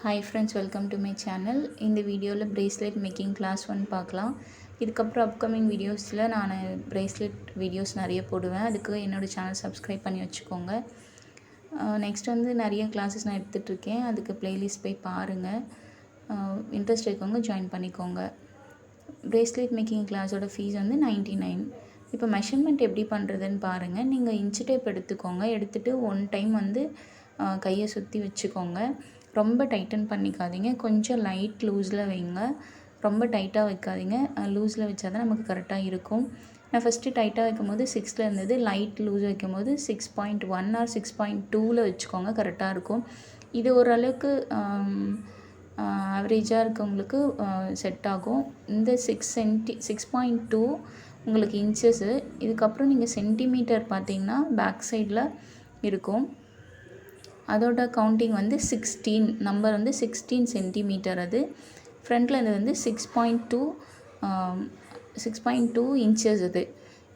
Hi friends, welcome to my channel. இந்த வீடியோவில் bracelet making class 1 பார்க்கலாம். இதுக்கப்புறம் அப்கமிங் வீடியோஸில் நான் bracelet வீடியோஸ் நிறைய போடுவேன். அதுக்கு என்னோடய சேனல் சப்ஸ்கிரைப் பண்ணி வச்சுக்கோங்க. நெக்ஸ்ட் வந்து நிறைய கிளாஸஸ் நான் எடுத்துகிட்ருக்கேன். அதுக்கு ப்ளேலிஸ்ட் போய் பாருங்கள். இன்ட்ரெஸ்ட் இருக்கவங்க ஜாயின் பண்ணிக்கோங்க. bracelet மேக்கிங் கிளாஸோட ஃபீஸ் வந்து 99. இப்போ மெஷர்மெண்ட் எப்படி பண்ணுறதுன்னு பாருங்கள். நீங்கள் இன்ச் டேப் எடுத்துக்கோங்க. எடுத்துகிட்டு ஒன் டைம் வந்து கையை சுற்றி வச்சுக்கோங்க. ரொம்ப டைட்டன் பண்ணிக்காதீங்க. கொஞ்சம் லைட் லூஸில் வைங்க. ரொம்ப டைட்டாக வைக்காதீங்க. லூஸில் வச்சா தான் நமக்கு கரெக்டாக இருக்கும். நான் ஃபஸ்ட்டு டைட்டாக வைக்கும்போது 6ல் இருந்தது. லைட் லூஸ் வைக்கும்போது 6.1 ஆர் 6.2ல் வச்சுக்கோங்க, கரெக்டாக இருக்கும். இது ஓரளவுக்கு ஆவரேஜாக இருக்கவங்களுக்கு செட் ஆகும். இந்த 6.2 உங்களுக்கு இன்ச்சஸ்ஸு. இதுக்கப்புறம் நீங்கள் சென்டிமீட்டர் பார்த்தீங்கன்னா பேக் சைடில் இருக்கும். அதோட கவுண்டிங் வந்து 16 நம்பர் வந்து 16 சென்டிமீட்டர். அது ஃப்ரண்ட்டில் இது வந்து 6.2 இன்ச்சஸ்.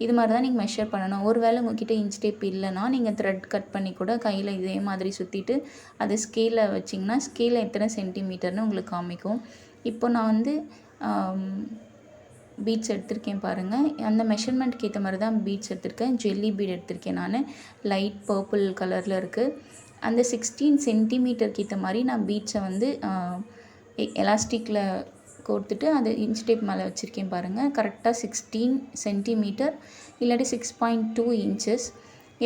இது மாதிரி தான் நீங்கள் மெஷர் பண்ணணும். ஒரு வேளை உங்கள்கிட்ட இன்ச் டேப் இல்லைன்னா நீங்கள் த்ரெட் கட் பண்ணி கூட கையில் இதே மாதிரி சுற்றிட்டு அது ஸ்கேலில் வச்சிங்கன்னா ஸ்கேலில் எத்தனை சென்டிமீட்டர்னு உங்களுக்கு காமிக்கும். இப்போ நான் வந்து பீட்ஸ் எடுத்திருக்கேன் பாருங்கள். அந்த மெஷர்மெண்ட்க்கு ஏற்ற மாதிரி தான் பீட்ஸ் எடுத்திருக்கேன். ஜெல்லி பீட் எடுத்திருக்கேன் நான். லைட் பர்பிள் கலரில் இருக்குது. அந்த 16 சென்டிமீட்டருக்கு ஏற்ற மாதிரி நான் பீட்ஸை வந்து எலாஸ்டிக்கில் கோர்த்துட்டு அது இன்ச் டேப் மேலே வச்சுருக்கேன் பாருங்கள். கரெக்டாக 16 சென்டிமீட்டர் இல்லாட்டி 6.2 இன்ச்சஸ்.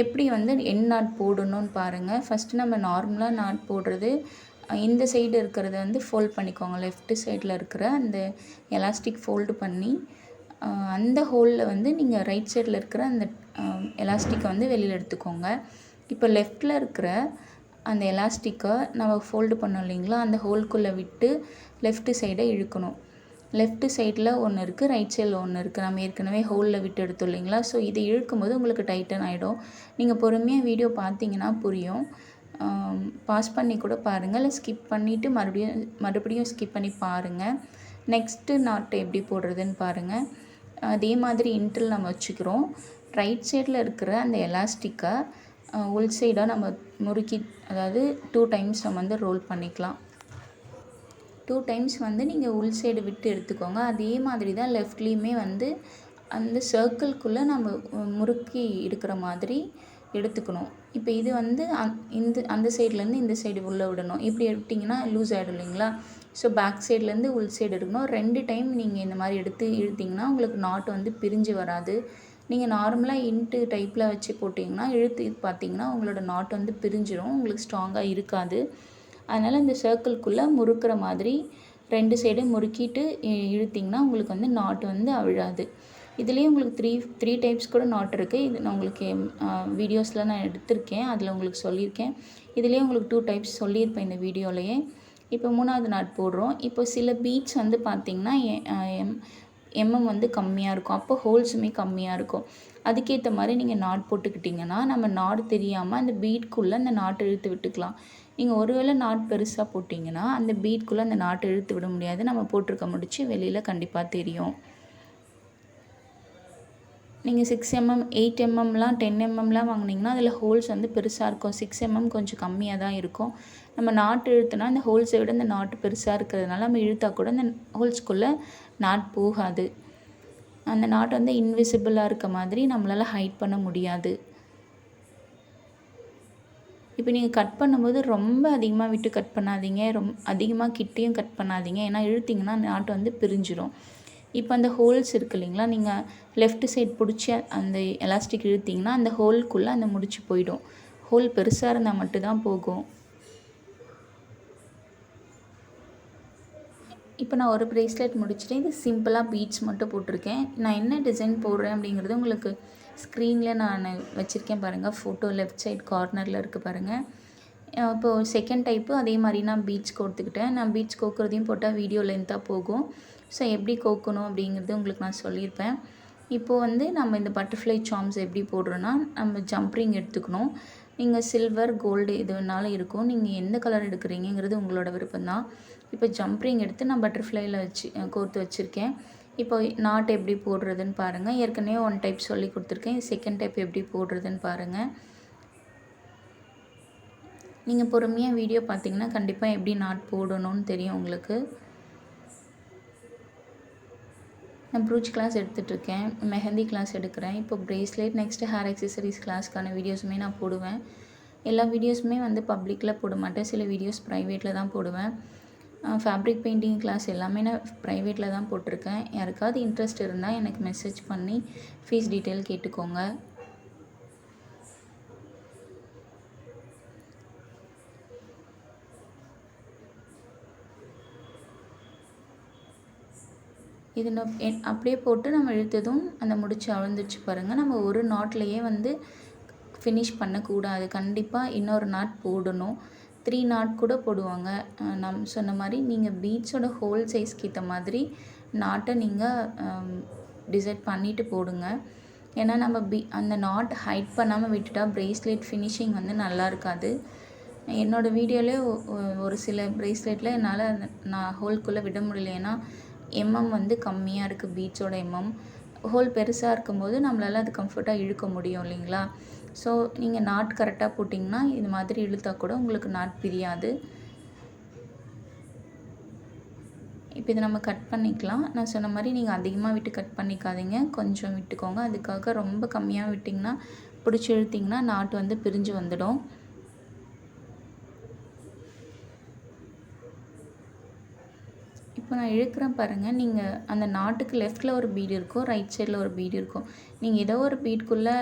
எப்படி வந்து எண்ட் நாட் போடணும்னு பாருங்கள். ஃபஸ்ட்டு நம்ம நார்மலாக நாட் போடுறது இந்த சைடு இருக்கிறத வந்து ஃபோல்ட் பண்ணிக்கோங்க. லெஃப்ட் சைடில் இருக்கிற அந்த எலாஸ்டிக் ஃபோல்டு பண்ணி அந்த ஹோலில் வந்து நீங்கள் ரைட் சைடில் இருக்கிற அந்த எலாஸ்டிக்கை வந்து வெளியில் எடுத்துக்கோங்க. இப்போ லெஃப்டில் இருக்கிற அந்த எலாஸ்டிக்கை நம்ம ஃபோல்டு பண்ணோம் இல்லைங்களா, அந்த ஹோல்குள்ளே விட்டு லெஃப்ட் சைடை இழுக்கணும். லெஃப்ட் சைடில் ஒன்று இருக்குது, ரைட் சைடில் ஒன்று இருக்குது. நம்ம ஏற்கனவே ஹோலில் விட்டு எடுத்தோம் இல்லைங்களா. ஸோ இதை இழுக்கும்போது உங்களுக்கு டைட்டன் ஆகிடும். நீங்கள் பொறுமையாக வீடியோ பார்த்தீங்கன்னா புரியும். பாஸ் பண்ணி கூட பாருங்கள், இல்லை ஸ்கிப் பண்ணிவிட்டு மறுபடியும் ஸ்கிப் பண்ணி பாருங்கள். நெக்ஸ்ட்டு நாட்டை எப்படி போடுறதுன்னு பாருங்கள். அதே மாதிரி இன்டில் நம்ம வச்சுக்கிறோம். ரைட் சைடில் இருக்கிற அந்த எலாஸ்டிக்கை உள் சைடாக நம்ம முறுக்கி, அதாவது 2 டைம்ஸ் நம்ம வந்து ரோல் பண்ணிக்கலாம். 2 டைம்ஸ் வந்து நீங்கள் உள் சைடு விட்டு எடுத்துக்கோங்க. அதே மாதிரி தான் லெஃப்ட்லேயுமே வந்து அந்த சர்க்கிள்குள்ளே நம்ம முறுக்கி எடுக்கிற மாதிரி எடுத்துக்கணும். இப்போ இது வந்து அந்த சைட்லேருந்து இந்த சைடு உள்ளே விடணும். இப்படி எடுத்திங்கன்னா லூஸ் ஆகிடும் இல்லைங்களா. ஸோ பேக் சைட்லேருந்து உள் சைடு எடுக்கணும். 2 டைம் நீங்கள் இந்த மாதிரி எடுத்து இழுத்திங்கன்னா உங்களுக்கு நாட்டு வந்து பிரிஞ்சு வராது. நீங்கள் நார்மலாக இன்ட்டு டைப்பில் வச்சு போட்டிங்கன்னா இழுத்து பார்த்திங்கன்னா உங்களோட நாட் வந்து பிரிஞ்சிடும், உங்களுக்கு ஸ்ட்ராங்காக இருக்காது. அதனால் இந்த சர்க்கிள்குள்ளே முறுக்கிற மாதிரி 2 சைடும் முறுக்கிட்டு இழுத்திங்கன்னா உங்களுக்கு வந்து நாட் வந்து அவிழாது. இதுலேயே உங்களுக்கு த்ரீ டைப்ஸ் கூட நாட் இருக்குது. இது நான் உங்களுக்கு வீடியோஸில் நான் எடுத்திருக்கேன், அதில் உங்களுக்கு சொல்லியிருக்கேன். இதுலேயே உங்களுக்கு 2 டைப்ஸ் சொல்லியிருப்பேன் இந்த வீடியோலையே. இப்போ 3வது நாட் போடுறோம். இப்போ சில பீட்ஸ் வந்து பார்த்திங்கன்னா எம்எம் வந்து கம்மியாக இருக்கும், அப்போ ஹோல்ஸுமே கம்மியாக இருக்கும். அதுக்கேற்ற மாதிரி நீங்கள் நாட் போட்டுக்கிட்டிங்கன்னா நம்ம நாட் தெரியாமல் அந்த பீட்குள்ளே அந்த நாட்டை இழுத்து விட்டுக்கலாம். நீங்கள் ஒருவேளை நாட் பெருசாக போட்டிங்கன்னா அந்த பீட்குள்ளே அந்த நாட்டை இழுத்து விட முடியாது. நம்ம போட்டிருக்க முடிச்சு வெளியில் கண்டிப்பாக தெரியும். நீங்கள் 6mm 8mmலாம் 10mmலாம் வாங்கினீங்கன்னா அதில் ஹோல்ஸ் வந்து பெருசாக இருக்கும். 6mm கொஞ்சம் கம்மியாக தான் இருக்கும். நம்ம நாட்டு இழுத்துனா அந்த ஹோல்ஸை விட அந்த நாட்டு பெருசாக இருக்கிறதுனால நம்ம இழுத்தா கூட அந்த ஹோல்ஸ்குள்ளே நாட் போகாது. அந்த நாட் வந்து இன்விசிபிளாக இருக்க மாதிரி நம்மளால் ஹைட் பண்ண முடியாது. இப்போ நீங்கள் கட் பண்ணும்போது ரொம்ப அதிகமாக விட்டு கட் பண்ணாதீங்க, அதிகமாக கிட்டேயும் கட் பண்ணாதீங்க. ஏன்னா இழுத்திங்கன்னா நாட்டு வந்து பிரிஞ்சிடும். இப்போ அந்த ஹோல்ஸ் இருக்குது இல்லைங்களா, நீங்கள் லெஃப்ட் சைட் பிடிச்சி அந்த எலாஸ்டிக் இழுத்திங்கன்னா அந்த ஹோல்குள்ளே அந்த முடிச்சு போயிடும். ஹோல் பெருசாக இருந்தால் மட்டும்தான் போகும். இப்போ நான் ஒரு ப்ரேஸ்லெட் முடிச்சுட்டு இது சிம்பிளாக பீட்ஸ் மட்டும் போட்டிருக்கேன். நான் என்ன டிசைன் போடுறேன் அப்படிங்கிறது உங்களுக்கு ஸ்க்ரீனில் நான் வச்சுருக்கேன் பாருங்கள். ஃபோட்டோ லெஃப்ட் சைட் கார்னரில் இருக்குது பாருங்கள். இப்போது செகண்ட் டைப்பு அதே மாதிரி நான் பீட்ஸ் கோர்த்துக்கிட்டேன். நான் பீட்ஸ் கோக்குறதையும் போட்டால் வீடியோ லென்த்தாக போகும். ஸோ எப்படி கோக்கணும் அப்படிங்கிறது உங்களுக்கு நான் சொல்லியிருப்பேன். இப்போது வந்து நம்ம இந்த பட்டர்ஃப்ளை சார்ம்ஸ் எப்படி போடுறோன்னா, நம்ம ஜம்ப்ரிங் எடுத்துக்கணும். நீங்கள் சில்வர் கோல்டு எது வேணாலும் இருக்கும். நீங்கள் எந்த கலர் எடுக்கிறீங்கிறது உங்களோட விருப்பம்தான். இப்போ ஜம்ப்ரிங் எடுத்து நான் பட்டர்ஃப்ளையில் கோர்த்து வச்சுருக்கேன். இப்போ நாட் எப்படி போடுறதுன்னு பாருங்கள். ஏற்கனவே 1 டைப் சொல்லி கொடுத்துருக்கேன். செகண்ட் டைப் எப்படி போடுறதுன்னு பாருங்கள். நீங்கள் பொறுமையாக வீடியோ பார்த்தீங்கன்னா கண்டிப்பாக எப்படி நாட் போடணும்னு தெரியும் உங்களுக்கு. நான் ப்ரூச் கிளாஸ் எடுத்துகிட்ருக்கேன், மெஹந்தி கிளாஸ் எடுக்கிறேன், இப்போ ப்ரேஸ்லெட், நெக்ஸ்ட்டு ஹேர் அக்சசரிஸ் கிளாஸ்க்கான வீடியோஸுமே நான் போடுவேன். எல்லா வீடியோஸுமே வந்து பப்ளிக்கில் போட மாட்டேன், சில வீடியோஸ் ப்ரைவேட்டில் தான் போடுவேன். ஃபேப்ரிக் பெயிண்டிங் கிளாஸ் எல்லாமே நான் ப்ரைவேட்டில் தான் போட்டிருக்கேன். யாருக்காவது இன்ட்ரெஸ்ட் இருந்தால் எனக்கு மெசேஜ் பண்ணி ஃபீஸ் டீட்டெயில் கேட்டுக்கோங்க. இது அப்படியே போட்டு நம்ம இழுத்ததும் அந்த முடிச்சு அவிழ்ந்துருச்சு பாருங்கள். நம்ம ஒரு நாட்லேயே வந்து ஃபினிஷ் பண்ணக்கூடாது, கண்டிப்பாக இன்னொரு நாட் போடணும். 3 நாட் கூட போடுவாங்க. நம்ம சொன்ன மாதிரி நீங்கள் பீட்ஸோட ஹோல் சைஸ்க்கு ஏற்ற மாதிரி நாட்டை நீங்கள் டிசைட் பண்ணிவிட்டு போடுங்க. ஏன்னா நம்ம அந்த நாட் ஹைட் பண்ணாமல் விட்டுட்டா ப்ரேஸ்லெட் ஃபினிஷிங் வந்து நல்லா இருக்காது. என்னோடய வீடியோவிலே ஒரு சில ப்ரேஸ்லெட்டில் என்னால் நான் ஹோல்குள்ளே விட முடியல, ஏன்னா வந்து கம்மியாக இருக்குது. பீட்ஸோட ஹோல் பெருசாக இருக்கும்போது நம்மளால் அது கம்ஃபர்ட்டாக இழுக்க முடியும் இல்லைங்களா. ஸோ நீங்கள் நாட் கரெக்டாக போட்டிங்கன்னா இது மாதிரி இழுத்தா கூட உங்களுக்கு நாட் பிரியாது. இப்போ இதை நம்ம கட் பண்ணிக்கலாம். நான் சொன்ன மாதிரி நீங்கள் அதிகமாக விட்டு கட் பண்ணிக்காதீங்க, கொஞ்சம் விட்டுக்கோங்க. அதுக்காக ரொம்ப கம்மியாக விட்டிங்கன்னா பிடிச்சி இழுத்திங்கன்னா நாட் வந்து பிரிஞ்சு வந்துடும். இப்போ நான் இழுக்கிறேன் பாருங்கள். நீங்கள் அந்த நாட்டுக்கு லெஃப்ட்டில் ஒரு பீடு இருக்கும், ரைட் சைடில் ஒரு பீடு இருக்கும். நீங்கள் ஏதோ ஒரு பீட்குள்ளே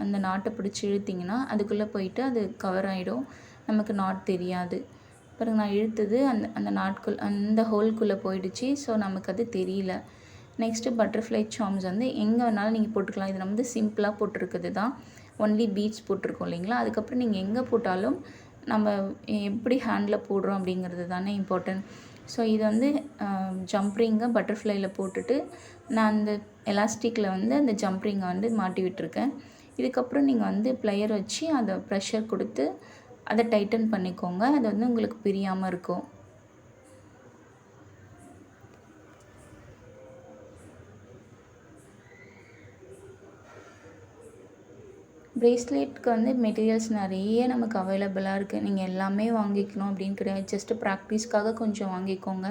அந்த நாட்டை பிடிச்சி இழுத்திங்கன்னா அதுக்குள்ளே போயிட்டு அது கவர் ஆகிடும், நமக்கு நாட் தெரியாது. பாருங்க, நான் இழுத்தது அந்த அந்த அந்த ஹோல்குள்ளே போயிடுச்சு. ஸோ நமக்கு அது தெரியல. நெக்ஸ்ட்டு பட்டர்ஃப்ளை சார்ம்ஸ் வந்து எங்கே வேணாலும் நீங்கள் போட்டுக்கலாம். இது நம்ம வந்து சிம்பிளாக போட்டிருக்குது தான், ஒன்லி பீட்ஸ் போட்டிருக்கோம் இல்லைங்களா. அதுக்கப்புறம் நீங்கள் எங்கே போட்டாலும் நம்ம எப்படி ஹேண்டில் போடுறோம் அப்படிங்கிறது தானே இம்பார்ட்டன்ட். ஸோ இது வந்து ஜம்ப் ரிங்கை பட்டர்ஃப்ளையில் போட்டுட்டு நான் அந்த எலாஸ்டிக்கில் வந்து அந்த ஜம்ப் ரிங்கை வந்து மாட்டி விட்டுருக்கேன். இதுக்கப்புறம் நீங்கள் வந்து ப்ளையர் வச்சு அதை ப்ரெஷர் கொடுத்து அதை டைட்டன் பண்ணிக்கோங்க. அது வந்து உங்களுக்கு பிரியாமல் இருக்கும். ப்ரேஸ்லெட்க்கு வந்து மெட்டீரியல்ஸ் நிறைய நமக்கு அவைலபிளாக இருக்குது. நீங்கள் எல்லாமே வாங்கிக்கணும் அப்படின்னு கிடையாது, ஜஸ்ட்டு ப்ராக்டிஸ்க்காக கொஞ்சம் வாங்கிக்கோங்க.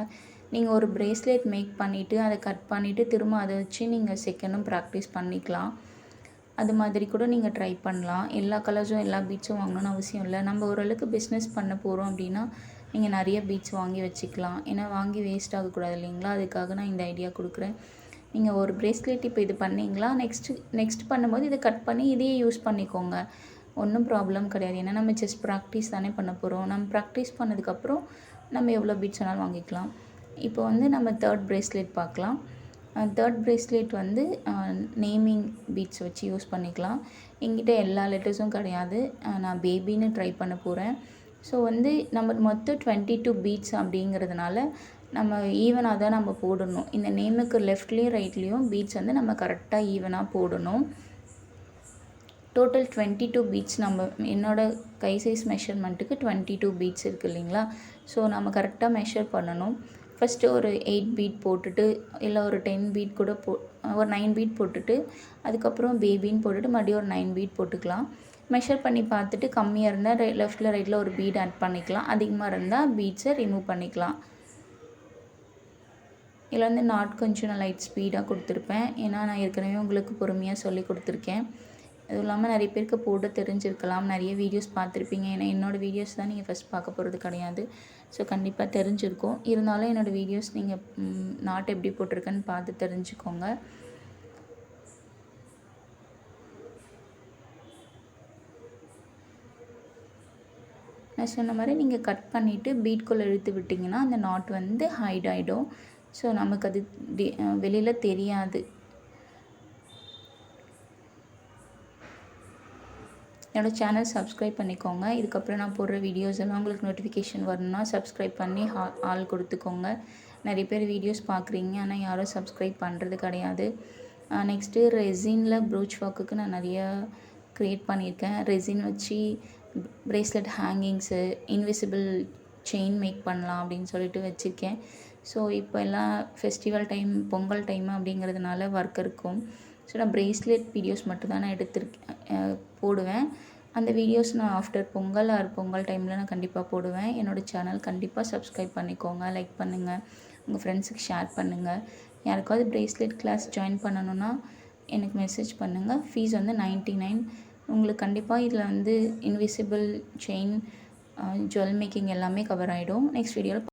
நீங்கள் ஒரு ப்ரேஸ்லெட் மேக் பண்ணிவிட்டு அதை கட் பண்ணிவிட்டு திரும்ப அதை வச்சு நீங்கள் செகண்டும் ப்ராக்டிஸ் பண்ணிக்கலாம். அது மாதிரி கூட நீங்கள் ட்ரை பண்ணலாம். எல்லா கலர்ஸும் எல்லா பீட்ஸும் வாங்கணும்னு அவசியம் இல்லை. நம்ம ஓரளவுக்கு பிஸ்னஸ் பண்ண போகிறோம் அப்படின்னா நீங்கள் நிறைய பீட்ஸ் வாங்கி வச்சுக்கலாம். ஏன்னா வாங்கி வேஸ்ட் ஆகக்கூடாது இல்லைங்களா, அதுக்காக நான் இந்த ஐடியா கொடுக்குறேன். நீங்கள் ஒரு ப்ரேஸ்லெட் இப்போ இது பண்ணிங்களா, நெக்ஸ்ட் பண்ணும்போது இதை கட் பண்ணி இதையே யூஸ் பண்ணிக்கோங்க, ஒன்றும் ப்ராப்ளம் கிடையாது. ஏன்னா நம்ம ஜஸ்ட் ப்ராக்டிஸ் தானே பண்ண போகிறோம். நம்ம ப்ராக்டிஸ் பண்ணதுக்கப்புறம் நம்ம எவ்வளோ பீட்ஸ் வேணாலும் வாங்கிக்கலாம். இப்போ வந்து நம்ம தேர்ட் ப்ரேஸ்லெட் பார்க்கலாம். தேர்ட் ப்ரேஸ்லெட் வந்து நேமிங் பீட்ஸ் வச்சு யூஸ் பண்ணிக்கலாம். என்கிட்ட எல்லா லெட்டர்ஸும் கிடையாது, நான் பேபின்னு ட்ரை பண்ண போகிறேன். ஸோ வந்து நம்ம மொத்தம் 22 பீட்ஸ் அப்படிங்கிறதுனால நம்ம ஈவனாக தான் நம்ம போடணும். இந்த நேமுக்கு லெஃப்ட்லேயும் ரைட்லேயும் பீட்ஸ் வந்து நம்ம கரெக்டாக ஈவனாக போடணும். டோட்டல் 22 பீட்ஸ் நம்ம என்னோடய கை சைஸ் மெஷர்மெண்ட்டுக்கு 22 பீட்ஸ் இருக்குது இல்லைங்களா. ஸோ நம்ம கரெக்டாக மெஷர் பண்ணணும். ஃபஸ்ட்டு ஒரு 8 பீட் போட்டுட்டு, இல்லை ஒரு 10 பீட் கூட ஒரு 9 பீட் போட்டுட்டு அதுக்கப்புறம் பேபின்னு போட்டுட்டு மறுபடியும் ஒரு 9 பீட் போட்டுக்கலாம். மெஷர் பண்ணி பார்த்துட்டு கம்மியாக இருந்தால் லெஃப்ட்டில் ரைட்டில் ஒரு பீட் ஆட் பண்ணிக்கலாம், அதிகமாக இருந்தால் பீட்ஸை ரிமூவ் பண்ணிக்கலாம். இதில் வந்து நாட் கொஞ்சம் நான் லைட் ஸ்பீடாக கொடுத்துருப்பேன், ஏன்னா நான் ஏற்கனவே உங்களுக்கு பொறுமையாக சொல்லி கொடுத்துருக்கேன். அதுவும் இல்லாமல் நிறைய பேருக்கு போட தெரிஞ்சிருக்கலாம், நிறைய வீடியோஸ் பார்த்துருப்பீங்க. ஏன்னா என்னோடய வீடியோஸ் தான் நீங்கள் ஃபஸ்ட் பார்க்க போகிறது கிடையாது. ஸோ கண்டிப்பாக தெரிஞ்சிருக்கும். இருந்தாலும் என்னோடய வீடியோஸ் நீங்கள் நாட் எப்படி போட்டிருக்கேன்னு பார்த்து தெரிஞ்சுக்கோங்க. நான் சொன்ன மாதிரி நீங்கள் கட் பண்ணிவிட்டு பீட்குள்ளே இழுத்து விட்டிங்கன்னா அந்த நாட் வந்து ஹைட் ஆகிடும். ஸோ நமக்கு அது வெளியில் தெரியாது. என்னோடய சேனல் சப்ஸ்கிரைப் பண்ணிக்கோங்க. இதுக்கப்புறம் நான் போடுற வீடியோஸ் எல்லாம் உங்களுக்கு நோட்டிஃபிகேஷன் வரணும்னா சப்ஸ்கிரைப் பண்ணி ஆல் கொடுத்துக்கோங்க. நிறைய பேர் வீடியோஸ் பார்க்குறீங்க, ஆனால் யாரும் சப்ஸ்கிரைப் பண்ணுறது கிடையாது. நெக்ஸ்ட்டு ரெசினில் ப்ரூச் ஒர்க்குக்கு நான் நிறையா க்ரியேட் பண்ணியிருக்கேன். ரெசின் வச்சு bracelet hangings, invisible chain make பண்ணலாம் அப்படின்னு சொல்லிட்டு வச்சுருக்கேன். ஸோ இப்போ எல்லாம் ஃபெஸ்டிவல் டைம், பொங்கல் டைம் அப்படிங்கிறதுனால ஒர்க் இருக்கும். ஸோ நான் ப்ரேஸ்லெட் வீடியோஸ் மட்டும் தான் நான் போடுவேன். அந்த வீடியோஸ் நான் ஆஃப்டர் பொங்கல் ஆர் பொங்கல் டைமில் நான் கண்டிப்பாக போடுவேன். என்னோடய சேனல் கண்டிப்பாக சப்ஸ்கிரைப் பண்ணிக்கோங்க, லைக் பண்ணுங்கள், உங்கள் ஃப்ரெண்ட்ஸுக்கு ஷேர் பண்ணுங்கள். யாருக்காவது ப்ரேஸ்லெட் கிளாஸ் ஜாயின் பண்ணணுன்னா எனக்கு மெசேஜ் பண்ணுங்கள். ஃபீஸ் வந்து 99. உங்களுக்கு கண்டிப்பாக இதில் வந்து இன்விசிபிள் செயின், ஜுவல் மேக்கிங் எல்லாமே கவர் ஆகிடும். நெக்ஸ்ட் வீடியோவில்